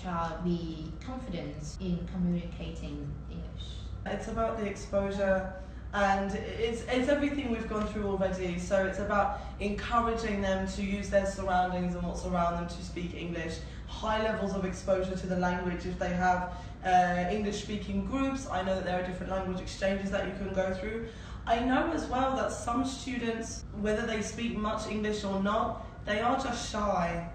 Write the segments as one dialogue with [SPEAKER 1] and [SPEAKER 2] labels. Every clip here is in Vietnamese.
[SPEAKER 1] child be confident in communicating English?
[SPEAKER 2] It's about the exposure, and it's everything we've gone through already. So it's about encouraging them to use their surroundings and what's around them to speak English. High levels of exposure to the language. If they have English speaking groups, I know that there are different language exchanges that you can go through. I know as well that some students, whether they speak much English or not, they are just shy.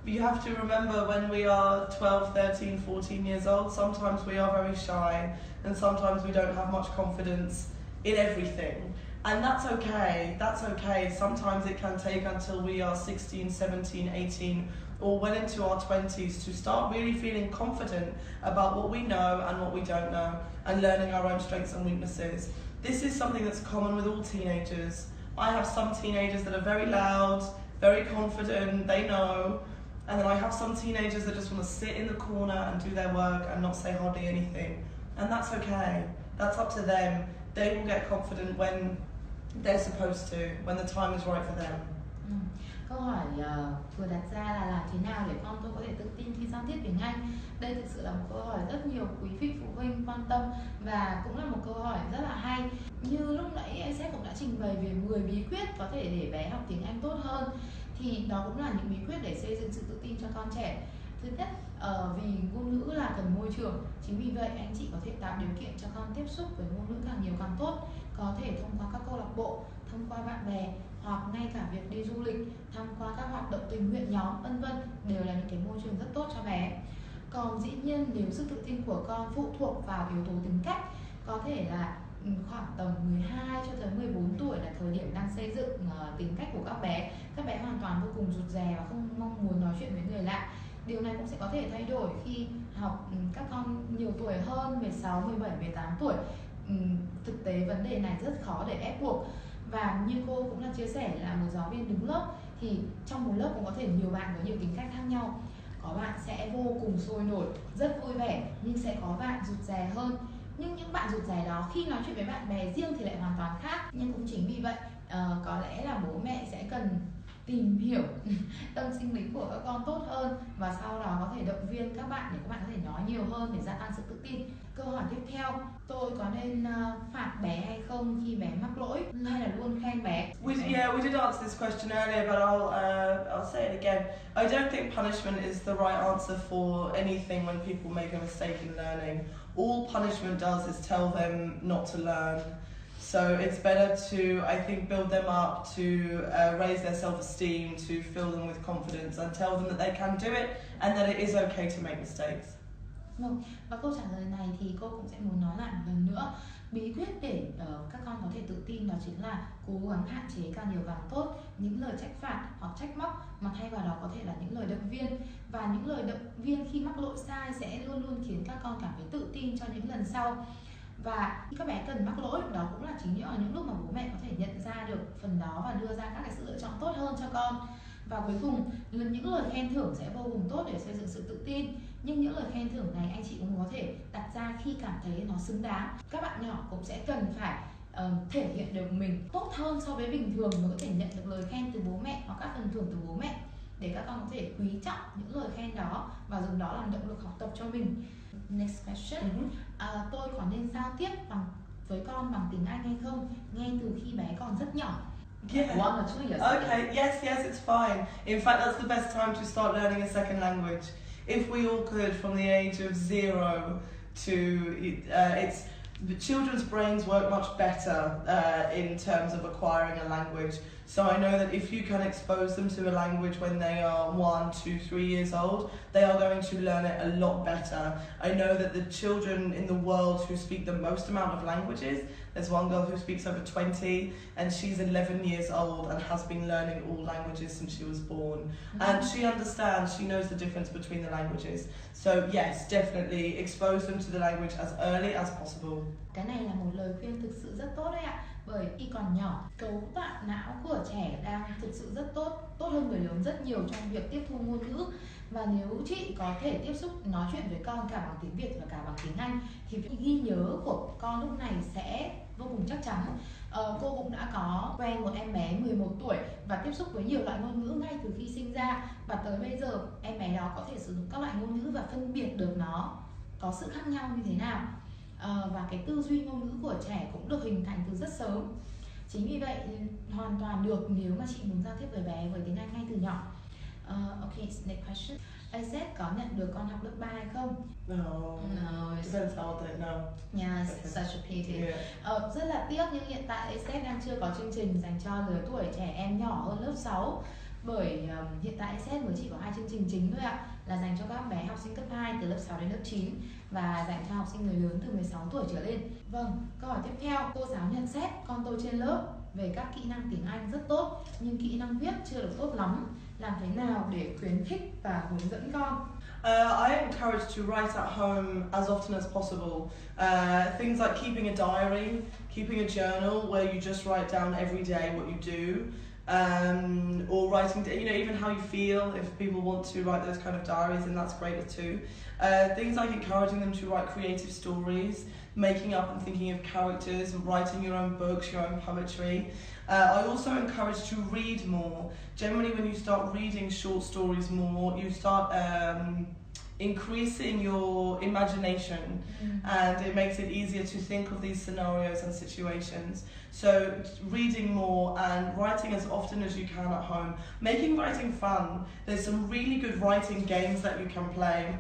[SPEAKER 2] You have to remember, when we are 12, 13, 14 years old, sometimes we are very shy and sometimes we don't have much confidence in everything. And that's okay, that's okay. Sometimes it can take until we are 16, 17, 18 or well into our 20s to start really feeling confident about what we know and what we don't know, and learning our own strengths and weaknesses. This is something that's common with all teenagers. I have some teenagers that are very loud, very confident, they know, and then I have some teenagers that just want to sit in the corner and do their work and not say hardly anything. And that's okay, that's up to them. They will get confident when they're supposed to, when the time is right for them.
[SPEAKER 1] Câu hỏi vừa đặt ra là làm thế nào để con tôi có thể tự tin khi giao tiếp tiếng Anh. Đây thực sự là một câu hỏi rất nhiều quý vị phụ huynh quan tâm, và cũng là một câu hỏi rất là hay. Như lúc nãy anh Sếp cũng đã trình bày về 10 bí quyết có thể để bé học tiếng Anh tốt hơn, thì đó cũng là những bí quyết để xây dựng sự tự tin cho con trẻ. Thứ nhất, vì ngôn ngữ là cần môi trường, chính vì vậy anh chị có thể tạo điều kiện cho con tiếp xúc với ngôn ngữ càng nhiều càng tốt, có thể thông qua các câu lạc bộ, thông qua bạn bè, hoặc ngay cả việc đi du lịch, tham qua các hoạt động tình nguyện nhóm, vân vân, đều là những cái môi trường rất tốt cho bé. Còn dĩ nhiên nếu sự tự tin của con phụ thuộc vào yếu tố tính cách, có thể là khoảng tầm 12 cho tới 14 tuổi là thời điểm đang xây dựng tính cách của các bé. Các bé hoàn toàn vô cùng rụt rè và không mong muốn nói chuyện với người lạ. Điều này cũng sẽ có thể thay đổi khi học các con nhiều tuổi hơn, 16, 17, 18 tuổi. Thực tế vấn đề này rất khó để ép buộc. Và như cô cũng đã chia sẻ là một giáo viên đứng lớp, thì trong một lớp cũng có thể nhiều bạn với nhiều tính cách khác nhau. Có bạn sẽ vô cùng sôi nổi, rất vui vẻ, nhưng sẽ có bạn rụt rè hơn. Nhưng những bạn rụt rè đó khi nói chuyện với bạn bè riêng thì lại hoàn toàn khác. Nhưng cũng chính vì vậy có lẽ là bố mẹ sẽ cần tìm hiểu tâm sinh lý của các con tốt hơn, và sau đó có thể động viên các bạn để các bạn có thể nói nhiều hơn để gia tăng sự tự tin. Câu hỏi tiếp theo, tôi có nên phạt bé hay không khi bé mắc lỗi, hay là luôn khen bé?
[SPEAKER 2] We did answer this question earlier, but I'll say it again. I don't think punishment is the right answer for anything when people make a mistake in learning. All punishment does is tell them not to learn. So it's better to, I think, build them up, to raise their self-esteem, to fill them with confidence and tell them that they can do it and that it is okay to make mistakes.
[SPEAKER 1] Và câu trả lời này thì cô cũng sẽ muốn nói lại một lần nữa. Bí quyết để các con có thể tự tin đó chính là cố gắng hạn chế càng nhiều càng tốt những lời trách phạt hoặc trách móc, mà thay vào đó có thể là những lời động viên. Và những lời động viên khi mắc lỗi sai sẽ luôn luôn khiến các con cảm thấy tự tin cho những lần sau. Và khi các bé cần mắc lỗi, đó cũng là chính những lúc mà bố mẹ có thể nhận ra được phần đó và đưa ra các cái sự lựa chọn tốt hơn cho con. Và cuối cùng, những lời khen thưởng sẽ vô cùng tốt để xây dựng sự tự tin. Nhưng những lời khen thưởng này anh chị cũng có thể đặt ra khi cảm thấy nó xứng đáng. Các bạn nhỏ cũng sẽ cần phải thể hiện được mình tốt hơn so với bình thường mới có thể nhận được lời khen từ bố mẹ hoặc các phần thưởng từ bố mẹ, để các con có thể quý trọng những lời khen đó và dùng đó làm động lực học tập cho mình. Next question. Tôi có nên giao tiếp với con bằng tiếng Anh hay không, ngay từ khi bé còn rất nhỏ?
[SPEAKER 2] Yeah.
[SPEAKER 1] 1 or 2 years.
[SPEAKER 2] Okay, yes, it's fine. In fact, that's the best time to start learning a second language. If we all could, from the age of 0 to, the children's brains work much better in terms of acquiring a language. So I know that if you can expose them to a language when they are 1, 2, 3 years old, they are going to learn it a lot better. I know that the children in the world who speak the most amount of languages, there's one girl who speaks over 20 and she's 11 years old and has been learning all languages since she was born. And she understands, she knows the difference between the languages. So yes, definitely expose them to the language as early as possible.
[SPEAKER 1] Cái này là một lời khuyên thực sự rất tốt đấy ạ. Bởi khi còn nhỏ, cấu tạo não của trẻ đang thực sự rất tốt hơn người lớn rất nhiều trong việc tiếp thu ngôn ngữ. Và nếu chị có thể tiếp xúc nói chuyện với con cả bằng tiếng Việt và cả bằng tiếng Anh, thì ghi nhớ của con lúc này sẽ vô cùng chắc chắn. Cô cũng đã có quen một em bé 11 tuổi và tiếp xúc với nhiều loại ngôn ngữ ngay từ khi sinh ra, và tới bây giờ em bé đó có thể sử dụng các loại ngôn ngữ và phân biệt được nó có sự khác nhau như thế nào. Và cái tư duy ngôn ngữ của trẻ cũng được hình thành từ rất sớm. Chính vì vậy hoàn toàn được nếu mà chị muốn giao tiếp với bé với tiếng Anh ngay từ nhỏ. Okay, next question. AZ có nhận được con học lớp 3 hay không?
[SPEAKER 2] No.
[SPEAKER 1] No.
[SPEAKER 2] Depends how old they know.
[SPEAKER 1] Yeah, such a pity.
[SPEAKER 2] Yeah.
[SPEAKER 1] Rất là tiếc nhưng hiện tại AZ đang chưa có chương trình dành cho lứa tuổi trẻ em nhỏ hơn lớp 6. Bởi hiện tại AZ mới chỉ có 2 chương trình chính thôi ạ, là dành cho các bé học sinh cấp 2 từ lớp 6 đến lớp 9 và dành cho học sinh người lớn từ 16 tuổi trở lên. Vâng, câu hỏi tiếp theo. Cô giáo nhận xét con tôi trên lớp về các kỹ năng tiếng Anh rất tốt, nhưng kỹ năng viết chưa được tốt lắm. Làm thế nào để khuyến khích và hướng dẫn con?
[SPEAKER 2] I encourage to write at home as often as possible. Things like keeping a diary, keeping a journal where you just write down every day what you do, or writing, even how you feel. If people want to write those kind of diaries, then that's great too. Things like encouraging them to write creative stories, making up and thinking of characters, writing your own books, your own poetry. I also encourage to read more. Generally, when you start reading short stories more, you start increasing your imagination, and it makes it easier to think of these scenarios and situations. So reading more and writing as often as you can at home. Making writing fun. There's some really good writing games that you can play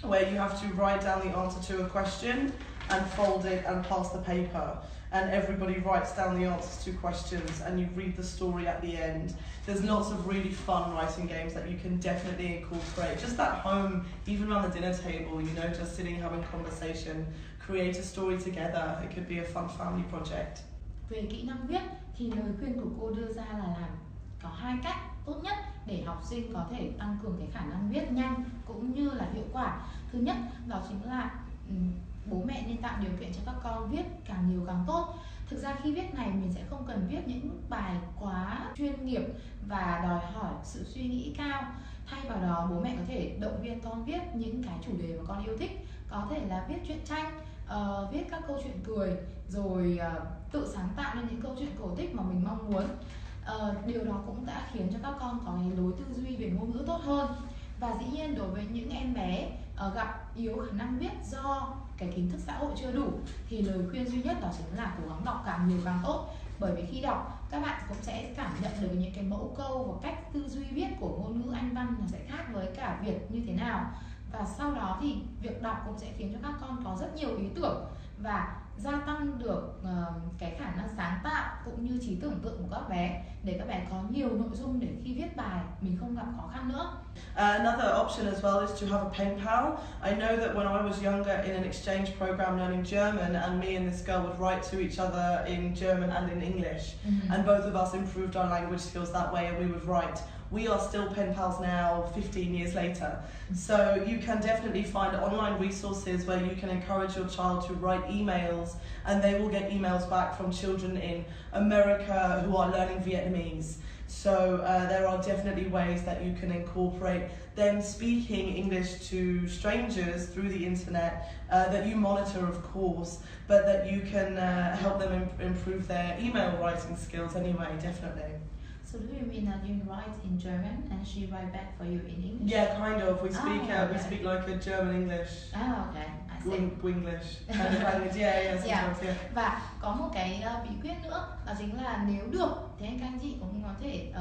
[SPEAKER 2] where you have to write down the answer to a question and fold it and pass the paper, and everybody writes down the answers to questions and you read the story at the end. There's lots of really fun writing games that you can definitely incorporate just at home, even around the dinner table, just sitting having conversation, create a story together. It could be a fun family project.
[SPEAKER 1] Về kỹ năng viết thì lời khuyên của cô đưa ra là làm có 2 cách tốt nhất để học sinh có thể tăng cường cái khả năng viết nhanh cũng như là hiệu quả. Thứ nhất đó chính là bố mẹ nên tạo điều kiện cho các con viết càng nhiều càng tốt. Thực ra khi viết này mình sẽ không cần viết những bài quá chuyên nghiệp và đòi hỏi sự suy nghĩ cao. Thay vào đó bố mẹ có thể động viên con viết những cái chủ đề mà con yêu thích. Có thể là viết truyện tranh, viết các câu chuyện cười, rồi tự sáng tạo nên những câu chuyện cổ tích mà mình mong muốn. Điều đó cũng đã khiến cho các con có cái lối tư duy về ngôn ngữ tốt hơn. Và dĩ nhiên đối với những em bé gặp yếu khả năng viết do cái kiến thức xã hội chưa đủ thì lời khuyên duy nhất đó chính là cố gắng đọc càng nhiều càng tốt. Bởi vì khi đọc các bạn cũng sẽ cảm nhận được những cái mẫu câu và cách tư duy viết của ngôn ngữ Anh văn nó sẽ khác với cả Việt như thế nào. Và sau đó thì việc đọc cũng sẽ khiến cho các con có rất nhiều ý tưởng và gia tăng được cái khả năng sáng tạo cũng như trí tưởng tượng của các bé, để các bé có nhiều nội dung để khi viết bài mình không gặp khó khăn nữa.
[SPEAKER 2] Another option as well is to have a pen pal. I know that when I was younger in an exchange program learning German, and me and this girl would write to each other in German and in English, and both of us improved our language skills that way, and we would write. We are still pen pals now, 15 years later. So you can definitely find online resources where you can encourage your child to write emails, and they will get emails back from children in America who are learning Vietnamese. So there are definitely ways that you can incorporate them speaking English to strangers through the internet, that you monitor of course, but that you can help them improve their email writing skills anyway, definitely.
[SPEAKER 1] So do you mean that you write in German and she write back for you in English?
[SPEAKER 2] Yeah, kind of. We speak
[SPEAKER 1] okay.
[SPEAKER 2] We speak like a German English.
[SPEAKER 1] Okay, I see.
[SPEAKER 2] English kind of language. Yeah, sometimes, yeah.
[SPEAKER 1] Và có một cái bí quyết nữa, đó chính là nếu được thì các anh chị cũng có thể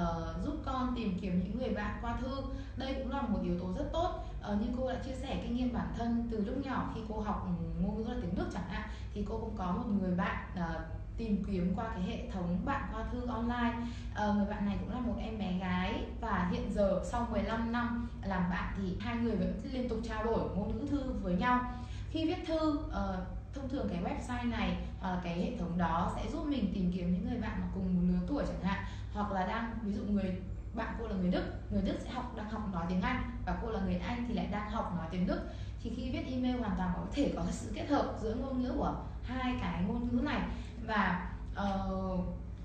[SPEAKER 1] giúp con tìm kiếm những người bạn qua thư. Đây cũng là một yếu tố rất tốt. Như cô đã chia sẻ kinh nghiệm bản thân từ lúc nhỏ khi cô học ngôn ngữ là tiếng Đức chẳng hạn, thì cô cũng có một người bạn tìm kiếm qua cái hệ thống bạn qua thư online. Người bạn này cũng là một em bé gái, và hiện giờ sau 15 năm làm bạn thì hai người vẫn liên tục trao đổi ngôn ngữ thư với nhau. Khi viết thư, thông thường cái website này, cái hệ thống đó sẽ giúp mình tìm kiếm những người bạn mà cùng một lứa tuổi chẳng hạn, hoặc là ví dụ bạn cô là người Đức sẽ đang học nói tiếng Anh, và cô là người Anh thì lại đang học nói tiếng Đức. Thì khi viết email hoàn toàn có thể có sự kết hợp giữa ngôn ngữ của hai cái ngôn ngữ này, và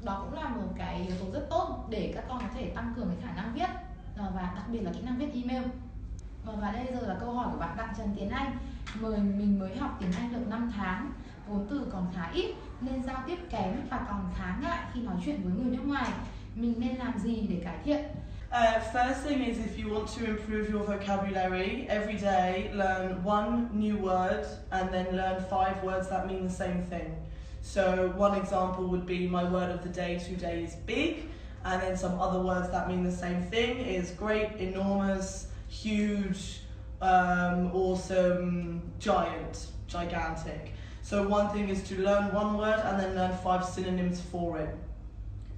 [SPEAKER 1] đó cũng là một cái yếu tố rất tốt để các con có thể tăng cường cái khả năng viết, và đặc biệt là kỹ năng viết email. Và đây giờ là câu hỏi của bạn Đặng Trần Tiến Anh. Mình mới học tiếng Anh được 5 tháng vốn từ còn khá ít nên giao tiếp kém và còn khá ngại khi nói chuyện với người nước ngoài. Mình nên làm gì để cải thiện?
[SPEAKER 2] First thing is, if you want to improve your vocabulary, every day learn one new word and then learn 5 words that mean the same thing. So one example would be my word of the day today is big, and then some other words that mean the same thing is great, enormous, huge, awesome, giant, gigantic. So one thing is to learn one word and then learn 5 synonyms for it.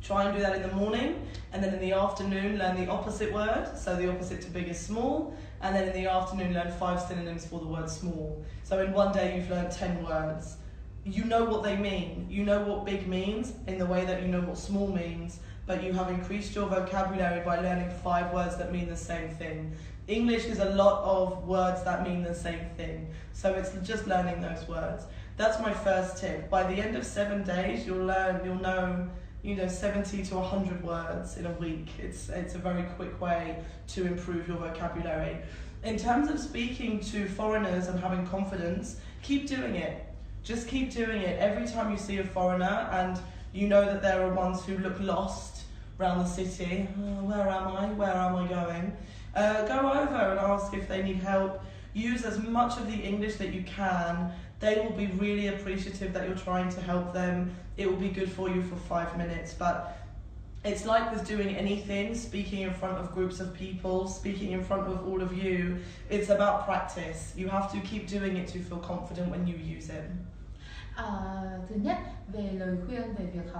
[SPEAKER 2] Try and do that in the morning, and then in the afternoon learn the opposite word, so the opposite to big is small, and then in the afternoon learn 5 synonyms for the word small. So in one day you've learned 10 words. You know what they mean, you know what big means in the way that you know what small means, but you have increased your vocabulary by learning 5 words that mean the same thing. English is a lot of words that mean the same thing, so it's just learning those words. That's my first tip. By the end of 7 days, you'll know 70 to 100 words in a week. It's a very quick way to improve your vocabulary. In terms of speaking to foreigners and having confidence, keep doing it. Just keep doing it. Every time you see a foreigner and you know that there are ones who look lost around the city, where am I? Where am I going? Go over and ask if they need help. Use as much of the English that you can. They will be really appreciative that you're trying to help them. It will be good for you for 5 minutes, but it's like with doing anything, speaking in front of groups of people, speaking in front of all of you, it's about practice. You have to keep doing it to feel confident when you use it.
[SPEAKER 1] Thứ nhất, về lời khuyên về việc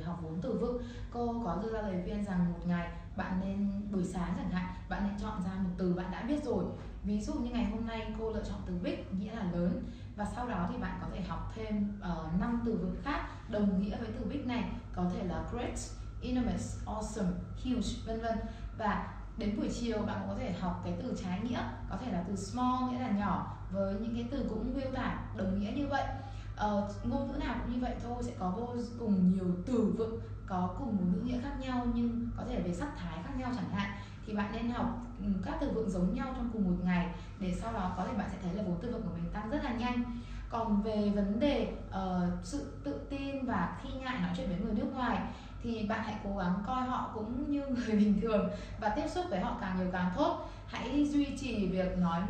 [SPEAKER 1] học vốn từ vựng, cô có đưa ra lời khuyên rằng một ngày bạn nên, buổi sáng chẳng hạn, bạn nên chọn ra một từ bạn đã biết rồi. Ví dụ như ngày hôm nay cô lựa chọn từ big, nghĩa là lớn, và sau đó thì bạn có thể học thêm 5 từ vựng khác đồng nghĩa với từ big này, có thể là great, enormous, awesome, huge, vân vân. Và đến buổi chiều bạn cũng có thể học cái từ trái nghĩa, có thể là từ small nghĩa là nhỏ, với những cái từ cũng miêu tả đồng nghĩa như vậy. Ngôn ngữ nào cũng như vậy thôi, sẽ có vô cùng nhiều từ vựng có cùng một ngữ nghĩa khác nhau nhưng có thể về sắc thái khác nhau chẳng hạn, thì bạn nên học các từ vựng giống nhau trong cùng một ngày để sau đó có thể bạn sẽ thấy là vốn từ vựng của mình tăng rất là nhanh. Còn về vấn đề sự tự tin và khi ngại nói chuyện với người nước ngoài thì bạn hãy cố gắng coi họ cũng như người bình thường và tiếp xúc với họ càng nhiều càng tốt. Hãy duy trì việc nói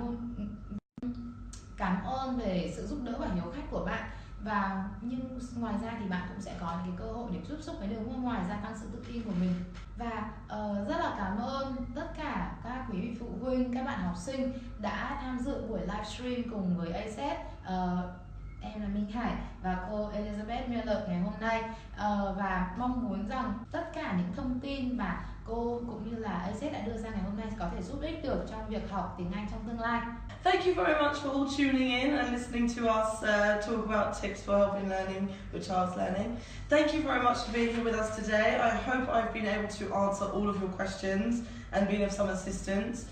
[SPEAKER 1] cảm ơn về sự giúp đỡ và hiếu khách của bạn, và nhưng ngoài ra thì bạn cũng sẽ có những cái cơ hội để tiếp xúc với người nước ngoài, gia tăng sự tự tin của mình. Và rất là cảm ơn tất cả các quý vị phụ huynh, các bạn học sinh đã tham dự buổi livestream cùng với ACET. Em là Minh Hải và cô Elizabeth Miller ngày hôm nay, và mong muốn rằng tất cả những thông tin mà cô cũng như là ACET đã đưa ra ngày hôm nay có thể giúp ích được trong việc học tiếng Anh trong tương lai.
[SPEAKER 2] Thank you very much for all tuning in and listening to us talk about tips for helping learning your child's learning. Thank you very much for being here with us today. I hope I've been able to answer all of your questions and been of some assistance.